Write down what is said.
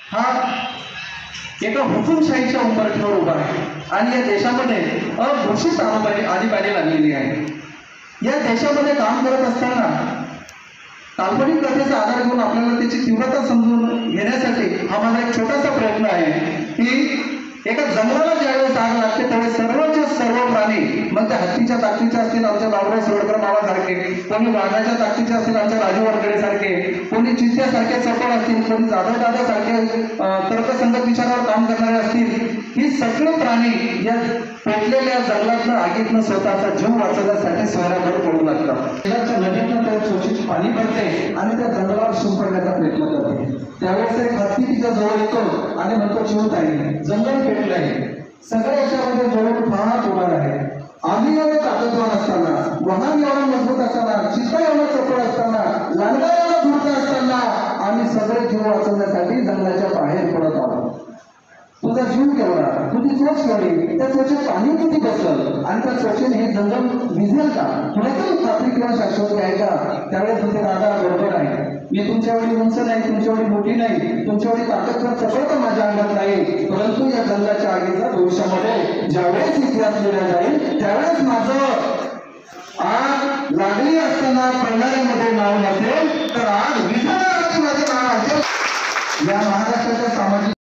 हा एका हुकुमशाहीच्या उंबरठ्यावर उभा आहे आणि या देशामध्ये अघोषित आणीबाणी लागलेली आहे। या देशामध्ये काम करत असताना काल्पनिक कथेचा आधार घेऊन आपल्याला त्याची तीव्रता समजून घेण्यासाठी हा माझा एक छोटासा प्रयत्न आहे की एका जंगलाला ज्यावेळेस आग लागते त्यावेळेस सर्वचे सर्व प्राणी, मग त्या हत्तीच्या ताकदीचे असतील आमच्या बाबुराव सोडकर मामासारखे, कोणी वाघाच्या ताकदीचे असतील आमच्या राजू वरकडे सारखे, कोणी चित्त्यासारखे चपळ असतील, कोणी जाधव दादासारखे तर्कसंगत विचारावर काम करणारे असतील, ही सगळे प्राणी या पेटलेल्या जंगलातनं आगीतनं स्वतःचा जीव वाचवण्यासाठी स्वयंवर पडू लागतात। शेजारच्या नदीतनं त्या चोचीची पाणी भरते आणि त्या जंगलावर शिंपडण्याचा प्रयत्न करते। त्यावेळेस एक हत्ती तिच्या जवळ येतो आणि म्हणतो चिवताई जंगल पेटलं आहे, सगळ्या याच्यामध्ये जवळ फार उभा आहे, आम्ही एवढे ताकदवान असताना, वाहन एवढं मजबूत असताना, चित्ता एवढं चपळ असताना, लांडगा एवढा धूर्त असताना आम्ही सगळे जीव वाचवण्यासाठी जंगलाच्या बाहेर पडत आहोत। तुझा जीव केवढा, तुझी चोच केवढी, त्या चोचेत पाणी किती बसल आणि त्या चोचेने हे जंगल भिजेल का, तुला काही खात्री किंवा शाश्वती आहे का? त्यावेळेस तुझे दादा बरोबर आहे, मी तुमच्यावढी उंच नाही, तुमच्यावढी मोठी नाही, तुमच्यावढी ताकदवर चपळता माझ्या अंगात नाही, परंतु या जंगलाच्या आगीचा भविष्यामध्ये ज्यावेळेस इतिहास लिहिला जाईल त्यावेळेस माझं आग लागली असताना पडणाऱ्यामध्ये नाव नसेल तर आग विझवणाऱ्याचे माझे नाव असेल। या महाराष्ट्राच्या सामाजिक